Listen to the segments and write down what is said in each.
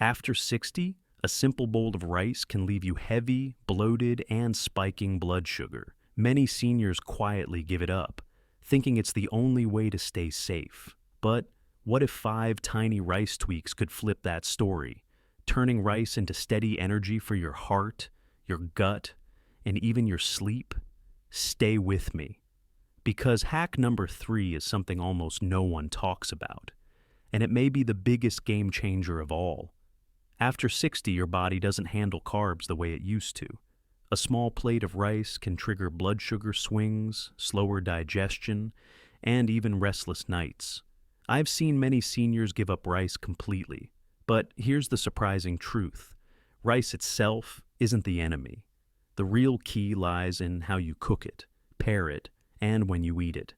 After 60, a simple bowl of rice can leave you heavy, bloated, and spiking blood sugar. Many seniors quietly give it up, thinking it's the only way to stay safe. But what if 5 tiny rice tweaks could flip that story, turning rice into steady energy for your heart, your gut, and even your sleep? Stay with me, because hack number 3 is something almost no one talks about, and it may be the biggest game changer of all. After 60, your body doesn't handle carbs the way it used to. A small plate of rice can trigger blood sugar swings, slower digestion, and even restless nights. I've seen many seniors give up rice completely, but here's the surprising truth. Rice itself isn't the enemy. The real key lies in how you cook it, pair it, and when you eat it.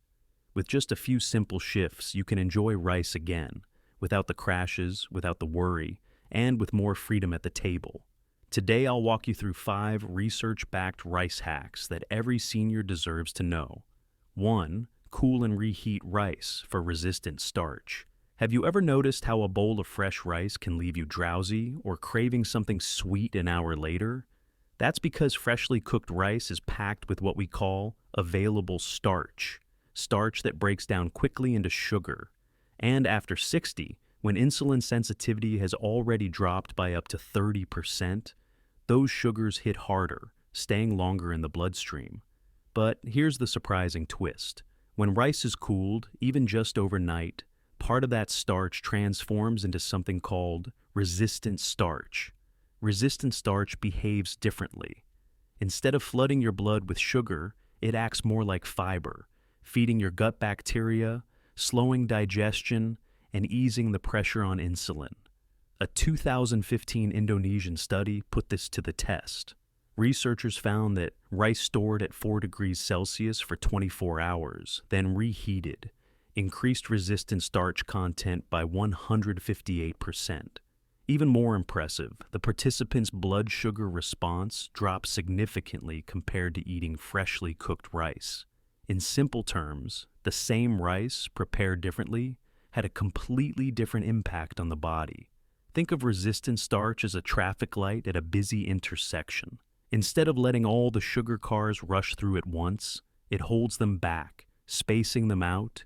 With just a few simple shifts, you can enjoy rice again, without the crashes, without the worry, and with more freedom at the table. Today I'll walk you through 5 research-backed rice hacks that every senior deserves to know. 1. Cool and reheat rice for resistant starch. Have you ever noticed how a bowl of fresh rice can leave you drowsy or craving something sweet an hour later? That's because freshly cooked rice is packed with what we call available starch, starch that breaks down quickly into sugar. And after 60, when insulin sensitivity has already dropped by up to 30%, those sugars hit harder, staying longer in the bloodstream. But here's the surprising twist. When rice is cooled, even just overnight, part of that starch transforms into something called resistant starch. Resistant starch behaves differently. Instead of flooding your blood with sugar, it acts more like fiber, feeding your gut bacteria, slowing digestion, and easing the pressure on insulin. A 2015 Indonesian study put this to the test. Researchers found that rice stored at 4 degrees Celsius for 24 hours, then reheated, increased resistant starch content by 158%. Even more impressive, the participants' blood sugar response dropped significantly compared to eating freshly cooked rice. In simple terms, the same rice, prepared differently, had a completely different impact on the body. Think of resistant starch as a traffic light at a busy intersection. Instead of letting all the sugar cars rush through at once, it holds them back, spacing them out,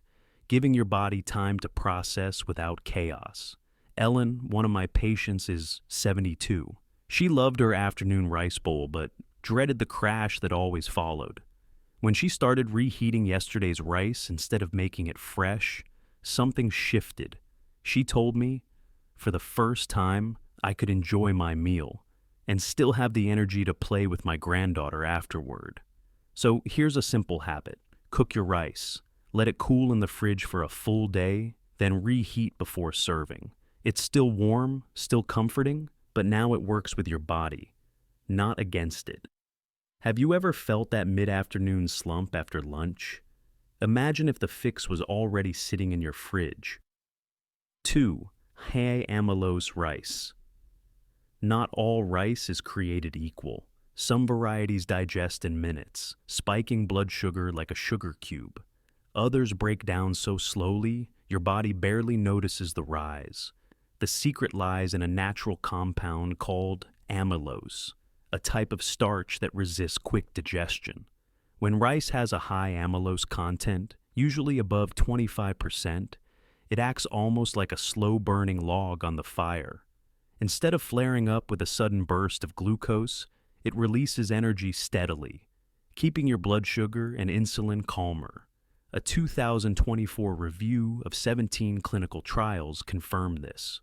giving your body time to process without chaos. Ellen, one of my patients, is 72. She loved her afternoon rice bowl, but dreaded the crash that always followed. When she started reheating yesterday's rice instead of making it fresh, something shifted. She told me, for the first time, I could enjoy my meal and still have the energy to play with my granddaughter afterward. So here's a simple habit. Cook your rice. Let it cool in the fridge for a full day, then reheat before serving. It's still warm, still comforting, but now it works with your body, not against it. Have you ever felt that mid-afternoon slump after lunch? Imagine if the fix was already sitting in your fridge. 2. High amylose rice. Not all rice is created equal. Some varieties digest in minutes, spiking blood sugar like a sugar cube. Others break down so slowly, your body barely notices the rise. The secret lies in a natural compound called amylose, a type of starch that resists quick digestion. When rice has a high amylose content, usually above 25%, it acts almost like a slow-burning log on the fire. Instead of flaring up with a sudden burst of glucose, it releases energy steadily, keeping your blood sugar and insulin calmer. A 2024 review of 17 clinical trials confirmed this.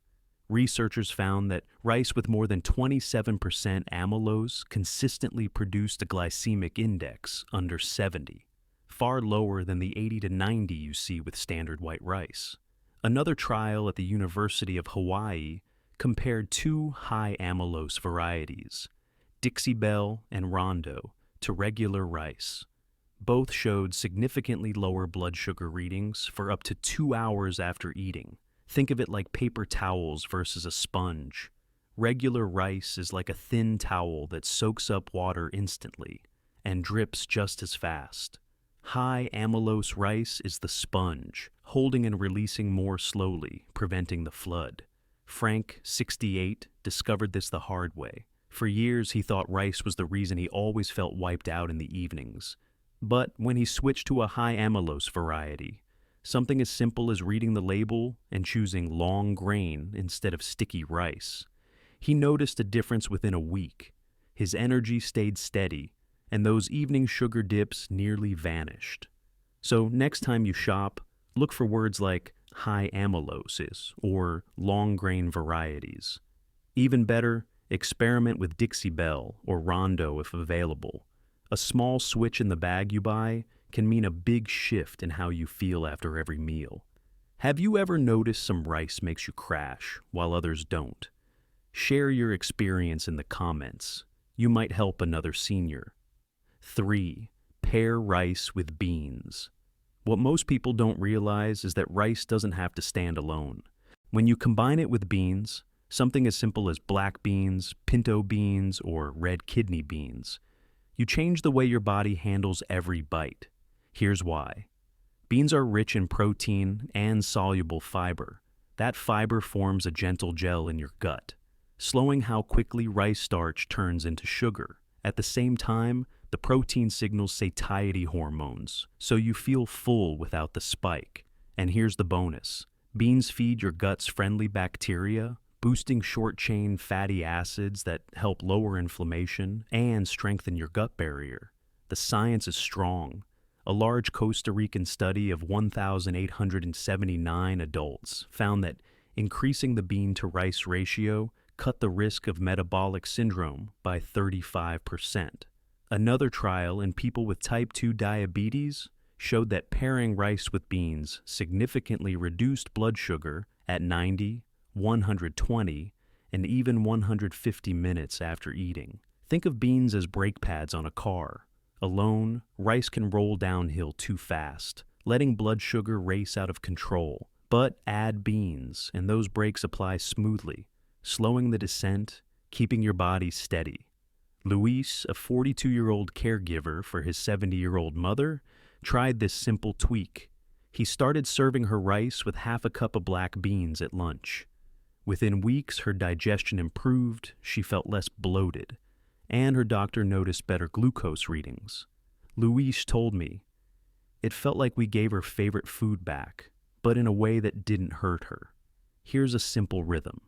Researchers found that rice with more than 27% amylose consistently produced a glycemic index under 70, far lower than the 80 to 90 you see with standard white rice. Another trial at the University of Hawaii compared 2 high amylose varieties, Dixie Belle and Rondo, to regular rice. Both showed significantly lower blood sugar readings for up to 2 hours after eating. Think of it like paper towels versus a sponge. Regular rice is like a thin towel that soaks up water instantly and drips just as fast. High amylose rice is the sponge, holding and releasing more slowly, preventing the flood. Frank, 68, discovered this the hard way. For years, he thought rice was the reason he always felt wiped out in the evenings. But when he switched to a high amylose variety, something as simple as reading the label and choosing long grain instead of sticky rice, he noticed a difference within a week. His energy stayed steady, and those evening sugar dips nearly vanished. So next time you shop, look for words like high amyloses or long grain varieties. Even better, experiment with Dixie Belle or Rondo if available. A small switch in the bag you buy can mean a big shift in how you feel after every meal. Have you ever noticed some rice makes you crash while others don't? Share your experience in the comments. You might help another senior. 3. Pair rice with beans. What most people don't realize is that rice doesn't have to stand alone. When you combine it with beans, something as simple as black beans, pinto beans, or red kidney beans, you change the way your body handles every bite. Here's why. Beans are rich in protein and soluble fiber. That fiber forms a gentle gel in your gut, slowing how quickly rice starch turns into sugar. At the same time, the protein signals satiety hormones, so you feel full without the spike. And here's the bonus. Beans feed your gut's friendly bacteria, boosting short-chain fatty acids that help lower inflammation and strengthen your gut barrier. The science is strong. A large Costa Rican study of 1,879 adults found that increasing the bean to rice ratio cut the risk of metabolic syndrome by 35%. Another trial in people with type 2 diabetes showed that pairing rice with beans significantly reduced blood sugar at 90, 120, and even 150 minutes after eating. Think of beans as brake pads on a car. Alone, rice can roll downhill too fast, letting blood sugar race out of control. But add beans, and those brakes apply smoothly, slowing the descent, keeping your body steady. Luis, a 42-year-old caregiver for his 70-year-old mother, tried this simple tweak. He started serving her rice with half a cup of black beans at lunch. Within weeks, her digestion improved, she felt less bloated, and her doctor noticed better glucose readings. Luis told me, "It felt like we gave her favorite food back, but in a way that didn't hurt her." Here's a simple rhythm.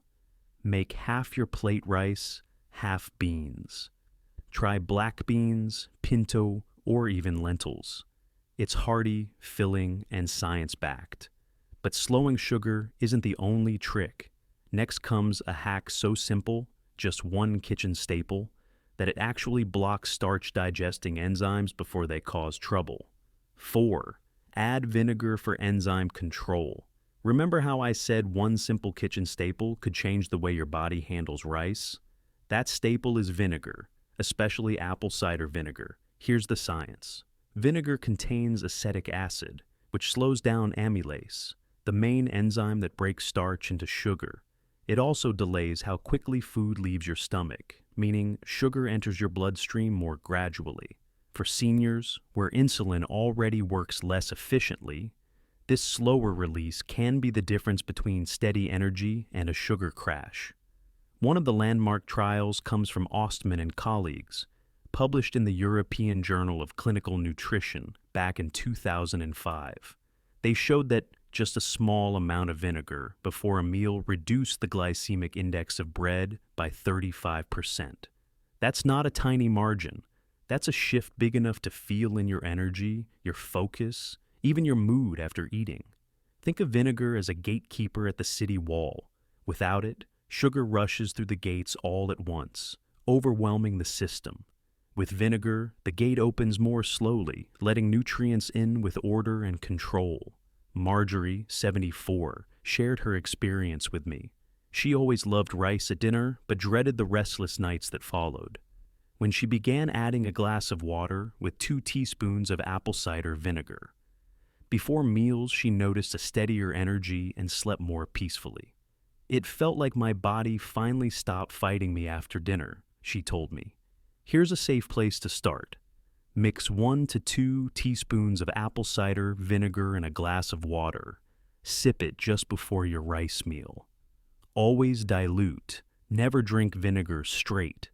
Make half your plate rice, half beans. Try black beans, pinto, or even lentils. It's hearty, filling, and science-backed. But slowing sugar isn't the only trick. Next comes a hack so simple, just one kitchen staple, that it actually blocks starch-digesting enzymes before they cause trouble. 4. Add vinegar for enzyme control. Remember how I said one simple kitchen staple could change the way your body handles rice? That staple is vinegar, especially apple cider vinegar. Here's the science. Vinegar contains acetic acid, which slows down amylase, the main enzyme that breaks starch into sugar. It also delays how quickly food leaves your stomach, meaning sugar enters your bloodstream more gradually. For seniors, where insulin already works less efficiently, this slower release can be the difference between steady energy and a sugar crash. One of the landmark trials comes from Ostman and colleagues, published in the European Journal of Clinical Nutrition back in 2005. They showed that just a small amount of vinegar before a meal reduced the glycemic index of bread by 35%. That's not a tiny margin. That's a shift big enough to feel in your energy, your focus, even your mood after eating. Think of vinegar as a gatekeeper at the city wall. Without it, sugar rushes through the gates all at once, overwhelming the system. With vinegar, the gate opens more slowly, letting nutrients in with order and control. Marjorie, 74, shared her experience with me. She always loved rice at dinner, but dreaded the restless nights that followed. When she began adding a glass of water with 2 teaspoons of apple cider vinegar. Before meals, she noticed a steadier energy and slept more peacefully. "It felt like my body finally stopped fighting me after dinner," she told me. Here's a safe place to start. Mix 1 to 2 teaspoons of apple cider vinegar in a glass of water. Sip it just before your rice meal. Always dilute. Never drink vinegar straight,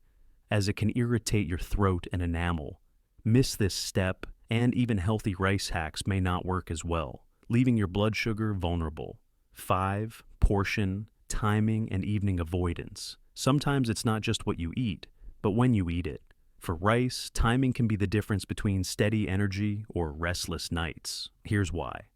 as it can irritate your throat and enamel. Miss this step, and even healthy rice hacks may not work as well, leaving your blood sugar vulnerable. 5. Portion, timing, and evening avoidance. Sometimes it's not just what you eat, but when you eat it. For rice, timing can be the difference between steady energy or restless nights. Here's why.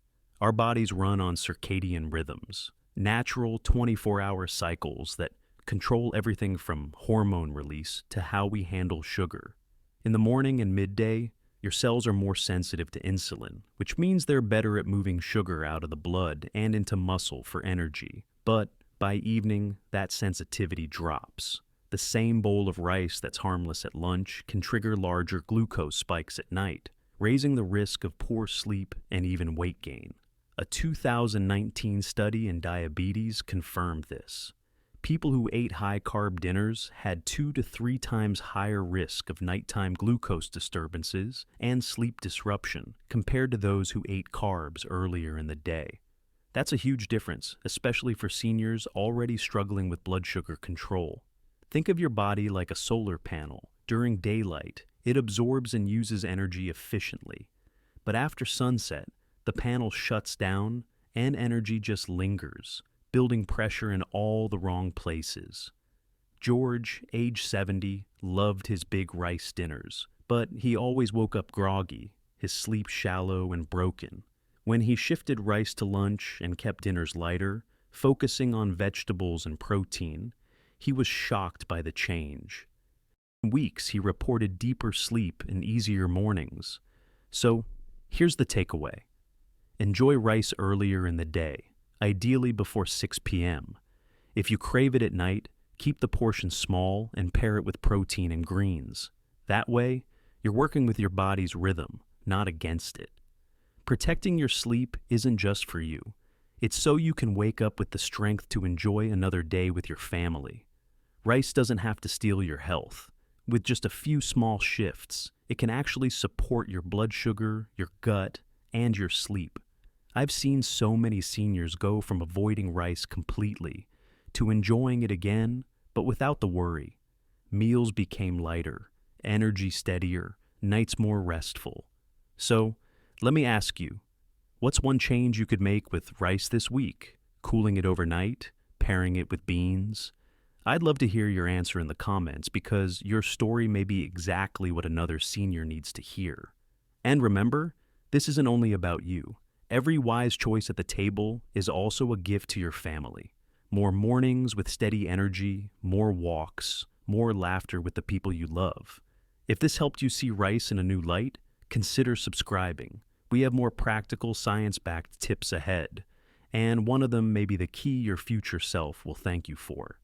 Our bodies run on circadian rhythms, natural 24-hour cycles that control everything from hormone release to how we handle sugar. In the morning and midday, your cells are more sensitive to insulin, which means they're better at moving sugar out of the blood and into muscle for energy. But by evening, that sensitivity drops. The same bowl of rice that's harmless at lunch can trigger larger glucose spikes at night, raising the risk of poor sleep and even weight gain. A 2019 study in diabetes confirmed this. People who ate high-carb dinners had 2 to 3 times higher risk of nighttime glucose disturbances and sleep disruption compared to those who ate carbs earlier in the day. That's a huge difference, especially for seniors already struggling with blood sugar control. Think of your body like a solar panel. During daylight, it absorbs and uses energy efficiently. But after sunset, the panel shuts down and energy just lingers, building pressure in all the wrong places. George, age 70, loved his big rice dinners, but he always woke up groggy, his sleep shallow and broken. When he shifted rice to lunch and kept dinners lighter, focusing on vegetables and protein, he was shocked by the change. In weeks, he reported deeper sleep and easier mornings. So, here's the takeaway. Enjoy rice earlier in the day, ideally before 6 p.m. If you crave it at night, keep the portion small and pair it with protein and greens. That way, you're working with your body's rhythm, not against it. Protecting your sleep isn't just for you. It's so you can wake up with the strength to enjoy another day with your family. Rice doesn't have to steal your health. With just a few small shifts, it can actually support your blood sugar, your gut, and your sleep. I've seen so many seniors go from avoiding rice completely to enjoying it again, but without the worry. Meals became lighter, energy steadier, nights more restful. So, let me ask you, what's one change you could make with rice this week? Cooling it overnight? Pairing it with beans? I'd love to hear your answer in the comments because your story may be exactly what another senior needs to hear. And remember, this isn't only about you. Every wise choice at the table is also a gift to your family. More mornings with steady energy, more walks, more laughter with the people you love. If this helped you see rice in a new light, consider subscribing. We have more practical, science-backed tips ahead, and one of them may be the key your future self will thank you for.